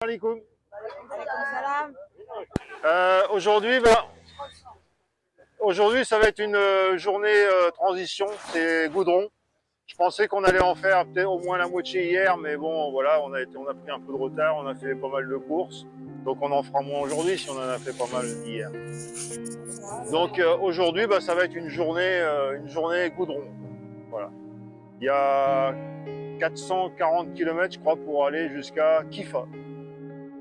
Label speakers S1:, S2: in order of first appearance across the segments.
S1: Alaikum.
S2: Salam.
S1: Aujourd'hui, ça va être une journée transition, c'est goudron. Je pensais qu'on allait en faire peut-être au moins la moitié hier, mais bon, voilà, on a pris un peu de retard, on a fait pas mal de courses, donc on en fera moins aujourd'hui si on en a fait pas mal hier. Donc aujourd'hui, ça va être une journée goudron. Voilà. Il y a 440 km, je crois, pour aller jusqu'à Kifa.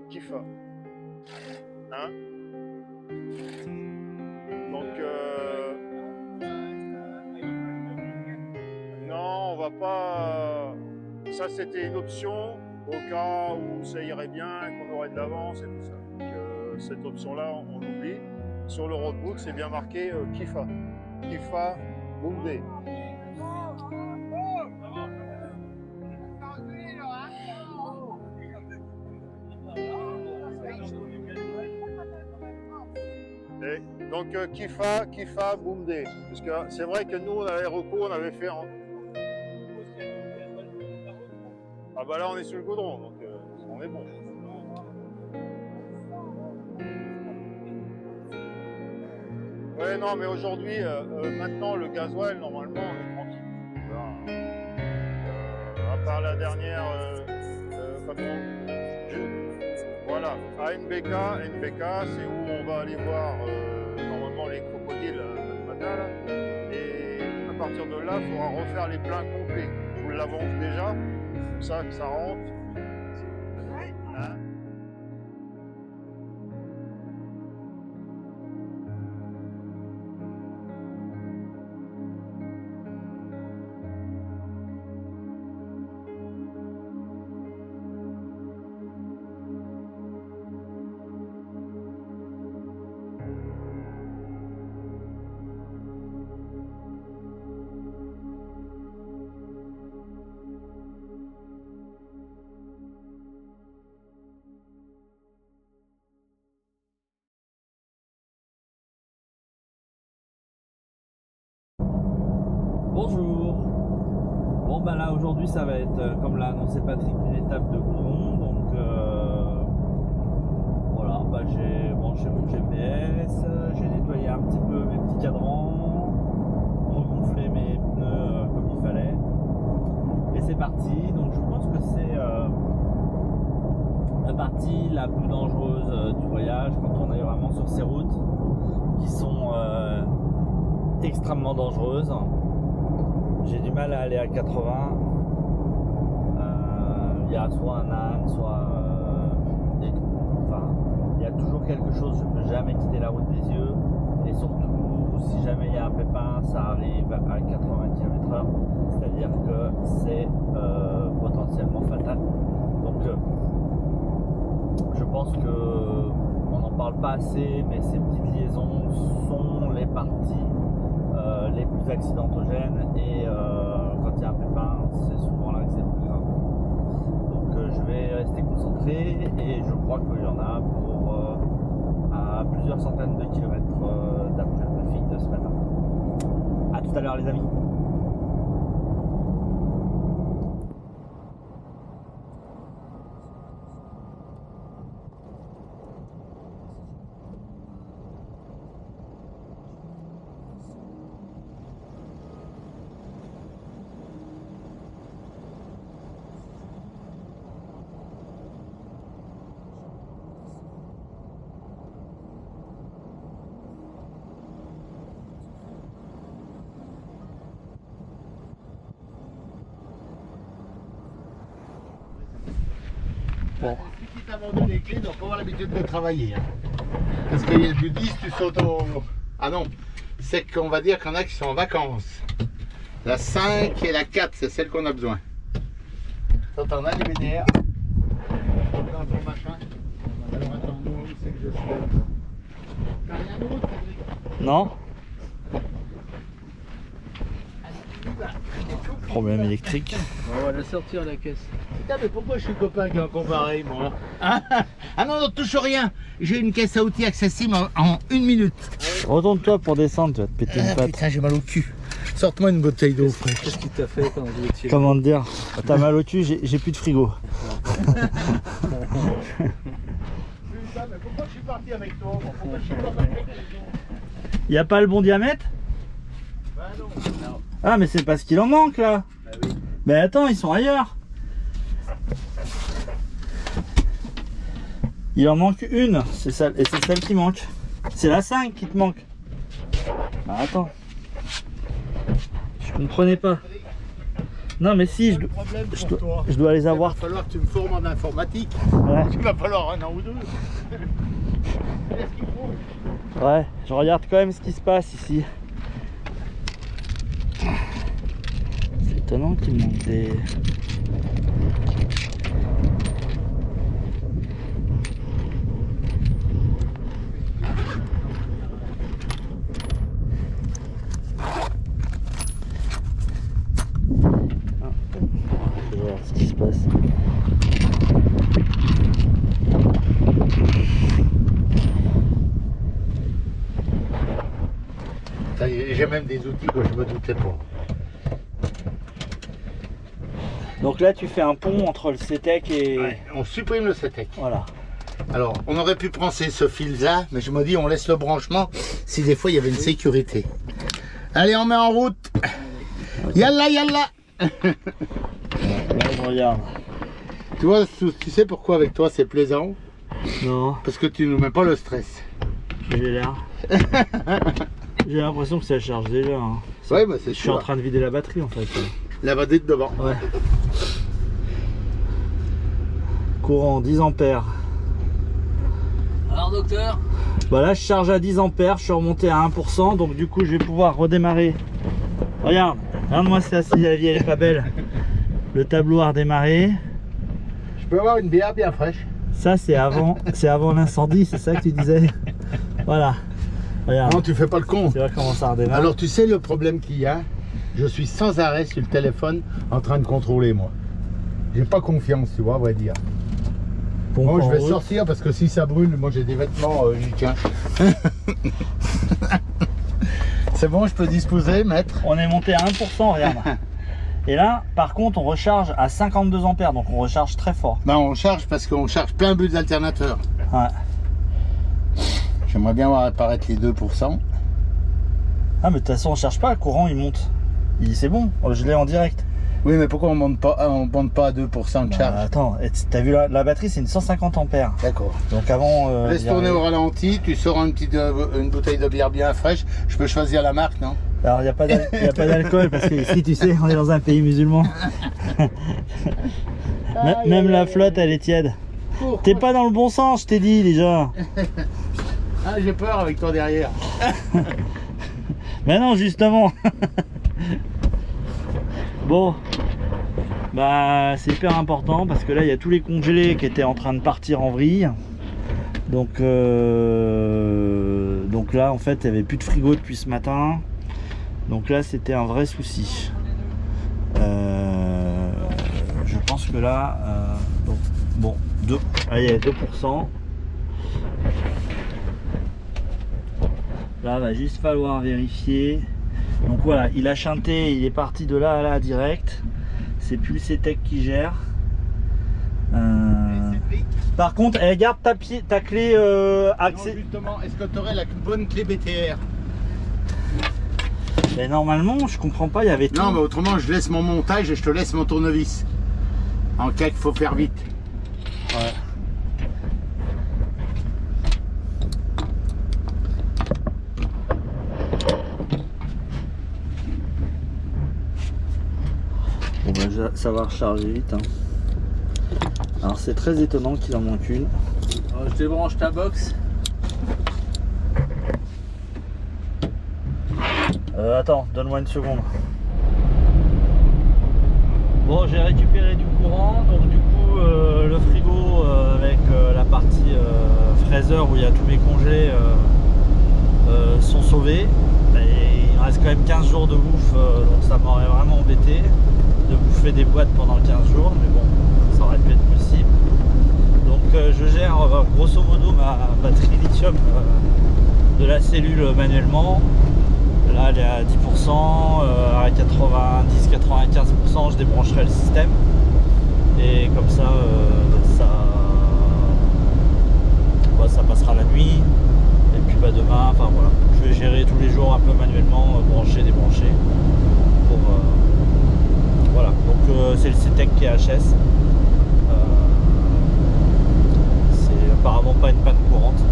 S1: Kifa. Hein? Donc, non, on va pas. Ça, c'était une option au cas où ça irait bien, qu'on aurait de l'avance et tout ça. Donc, cette option-là, on oublie. Sur le roadbook, c'est bien marqué Kifa. Kifa Boundé. Et donc Kifa Boundé. Parce que c'est vrai que nous, on avait recours, on avait fait. Ah bah là, on est sur le goudron, donc on est bon. Ouais, non, mais aujourd'hui, maintenant, le gasoil, normalement, on est tranquille. À part la dernière, voilà, à NBK, c'est où on va aller voir normalement les crocodiles le matin. Là. Et à partir de là, il faudra refaire les pleins complets. Je vous l'avance déjà, comme ça que ça rentre. Hein?
S3: Bonjour. Bon là aujourd'hui ça va être comme l'a annoncé Patrick une étape de goudron, donc voilà, j'ai branché mon GPS, j'ai nettoyé un petit peu mes petits cadrans, regonflé mes pneus comme il fallait et c'est parti. Donc je pense que c'est la partie la plus dangereuse du voyage quand on est vraiment sur ces routes qui sont extrêmement dangereuses. J'ai du mal à aller à 80. Il y a soit un âne, soit des trous. Enfin, il y a toujours quelque chose. Je ne peux jamais quitter la route des yeux. Et surtout, si jamais il y a un pépin, ça arrive à 80 km/h. C'est-à-dire que c'est potentiellement fatal. Donc, je pense que on n'en parle pas assez, mais ces petites liaisons sont les parties les plus accidentogènes et quand il y a un pépin, c'est souvent là que c'est le plus grave. Donc je vais rester concentré et je crois qu'il y en a pour à plusieurs centaines de kilomètres d'après le trafic de ce matin. A tout à l'heure les amis.
S4: Bon. Si tu t'abandonnes les clés, tu vas pas avoir l'habitude de travailler. Hein. Parce qu'il y a du 10, tu sautes au... Ah non, c'est qu'on va dire qu'il y en a qui sont en vacances. La 5 et la 4, c'est celle qu'on a besoin. Toi, t'en as les BDR. Dans ton machin. Alors attends, où c'est que je suis? T'as rien d'autre?
S3: Non. Problème électrique.
S4: On va la sortir la caisse. Putain, mais pourquoi je suis copain avec un comparé, moi? Ah non, ne touche rien. J'ai une caisse à outils accessible en 1 minute.
S3: Retourne-toi pour descendre, tu vas te péter une patte.
S4: Putain, j'ai mal au cul. Sorte-moi une bouteille d'eau fraîche.
S5: Qu'est-ce qui t'a fait quand vous étiez...
S3: Comment te dire? T'as mal au cul, j'ai plus de frigo.
S4: Putain, mais pourquoi je suis parti avec toi? Pourquoi je suis pas avec les gens?
S3: Y a pas le bon diamètre?
S4: Bah non.
S3: Ah mais c'est parce qu'il en manque là.
S5: Bah oui.
S3: Mais attends, ils sont ailleurs. Il en manque une, c'est ça, et c'est celle qui manque. C'est la 5 qui te manque. Bah attends. Je comprenais pas. Non mais si,
S4: Le problème pour
S3: je
S4: toi,
S3: dois les
S4: il va
S3: avoir.
S4: falloir que tu me formes en informatique.
S3: Ouais,
S4: Il va falloir un an ou deux. Qu'est-ce qu'il faut?
S3: ouais, je regarde quand même ce qui se passe ici. C'est étonnant qu'il me manque des... Je vais voir ce qui se passe.
S4: Ça y est, j'ai même des outils que je me doutais pas.
S3: Donc là tu fais un pont entre le CETEC et...
S4: Ouais, on supprime le CETEC.
S3: Voilà.
S4: Alors, on aurait pu prendre ce fil-là, mais je me dis, on laisse le branchement si des fois il y avait une sécurité. Allez, on met en route. Yalla, yalla.
S3: Là je regarde.
S4: Tu vois, tu sais pourquoi avec toi c'est plaisant?
S3: Non,
S4: Parce que tu nous mets pas le stress.
S3: j'ai l'air. J'ai l'impression que ça charge déjà. Hein.
S4: Ouais, bah c'est
S3: Je suis en
S4: sûr.
S3: train de vider la batterie en fait.
S4: La vadette devant.
S3: Ouais. Courant 10 ampères.
S5: Alors docteur?
S3: Bah là je charge à 10 ampères, je suis remonté à 1%, donc du coup je vais pouvoir redémarrer. Regarde-moi ça, si la vie elle est pas belle. Le tableau a redémarré.
S4: Je peux avoir une bière bien fraîche?
S3: Ça c'est avant l'incendie, c'est ça que tu disais? Voilà. Regarde,
S4: Non, tu fais pas le con.
S3: tu vois comment ça redémarre.
S4: Alors tu sais le problème qu'il y a? Je suis sans arrêt sur le téléphone en train de contrôler moi. J'ai pas confiance, tu vois, à vrai dire.
S3: Pompe
S4: Moi je
S3: en
S4: vais
S3: route.
S4: sortir parce que si ça brûle, moi j'ai des vêtements uniques. C'est bon, je peux disposer, maître?
S3: On est monté à 1%, regarde. Et là, par contre, on recharge à 52 ampères, donc on recharge très fort.
S4: Non, on charge parce qu'on charge plein but d'alternateurs.
S3: Ouais.
S4: J'aimerais bien voir apparaître les 2%.
S3: Ah, mais de toute façon, on cherche pas, le courant il monte. C'est bon, je l'ai en direct.
S4: Oui, mais pourquoi on monte pas à 2% de
S3: Bah,
S4: charge?
S3: attends, t'as vu la batterie, c'est une 150 ampères.
S4: D'accord.
S3: Donc avant.
S4: Laisse tourner au ralenti, tu sors une bouteille de bière bien fraîche. Je peux choisir la marque, non?
S3: Alors, il n'y a pas d'alcool parce que ici, tu sais, on est dans un pays musulman. Même la flotte, elle est tiède. T'es pas dans le bon sens, je t'ai dit déjà.
S4: Ah, j'ai peur avec toi derrière.
S3: Mais non, justement. Bon. Bah, c'est hyper important parce que là, il y a tous les congelés qui étaient en train de partir en vrille. Donc là, en fait, il n'y avait plus de frigo depuis ce matin. Donc là, c'était un vrai souci. Je pense que là, donc, bon, allez, 2%. Là, va juste falloir vérifier. Donc voilà, il a chanté, il est parti de là à là direct. C'est plus le CETEC qui gère. Par contre, garde ta clé accès.
S4: Non, justement, est-ce que tu aurais la bonne clé BTR?
S3: Mais normalement, je comprends pas, il y avait tout.
S4: Non, mais autrement, je laisse mon montage et je te laisse mon tournevis. En cas qu'il faut faire vite.
S3: Ouais. Bon bah, ça va recharger vite. Hein. Alors c'est très étonnant qu'il en manque une.
S5: Alors, je débranche ta box.
S3: Attends, donne-moi une seconde. Bon, j'ai récupéré du courant, donc du coup le frigo avec la partie fraiseur où il y a tous mes congelés sont sauvés. Et il me reste quand même 15 jours de bouffe, donc ça m'aurait vraiment embêté de bouffer des boîtes pendant 15 jours, mais bon, ça aurait pu être possible. Donc je gère grosso modo ma batterie lithium de la cellule manuellement. Là elle est à 10%, à 90-95% je débrancherai le système. Et comme ça, ça passera la nuit. Et puis demain, enfin voilà. Je vais gérer tous les jours un peu manuellement, brancher, débrancher. Pour, voilà, donc c'est le CTEC qui est HS. C'est apparemment pas une panne courante.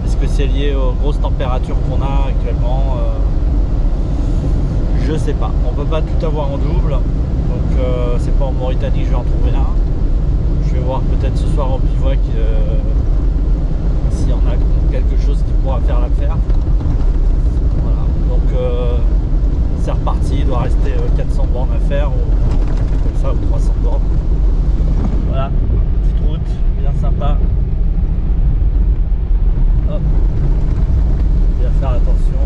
S3: Est-ce que c'est lié aux grosses températures qu'on a actuellement? Je sais pas. On peut pas tout avoir en double. Donc c'est pas en Mauritanie que je vais en trouver un. Je vais voir peut-être ce soir au bivouac s'il y en a quelque chose qui pourra faire l'affaire. Voilà. Donc c'est reparti. Il doit rester 400 bornes à faire comme ça, ou 300 bornes. Voilà. Petite route bien sympa. Hop. Bien faire attention.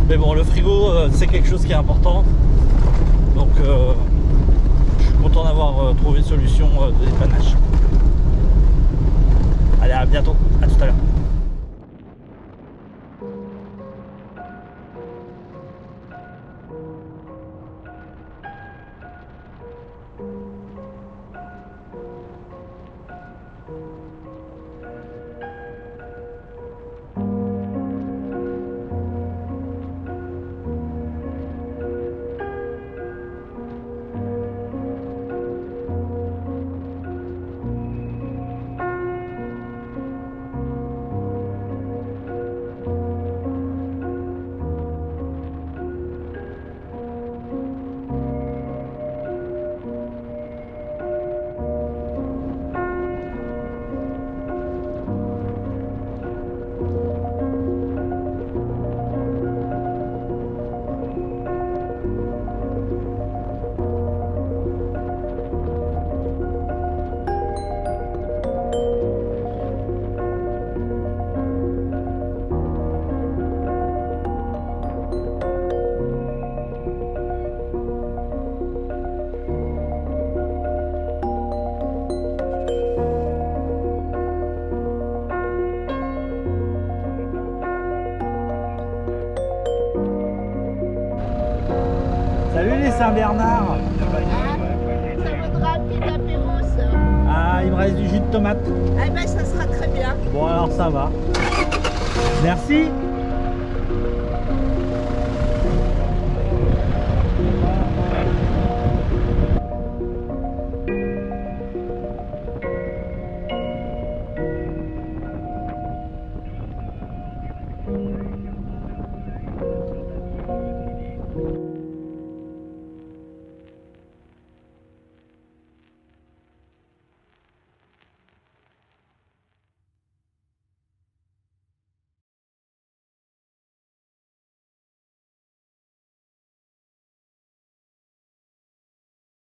S3: Mais bon, le frigo, c'est quelque chose qui est important. Donc, je suis content d'avoir trouvé une solution de dépannage. Allez, à bientôt. À tout à l'heure. Salut les Saint-Bernard.
S2: Ça vaudra un petit apéro, ça.
S3: Ah, il me reste du jus de tomate.
S2: Eh ben, ça sera très bien.
S3: Bon alors ça va. Merci.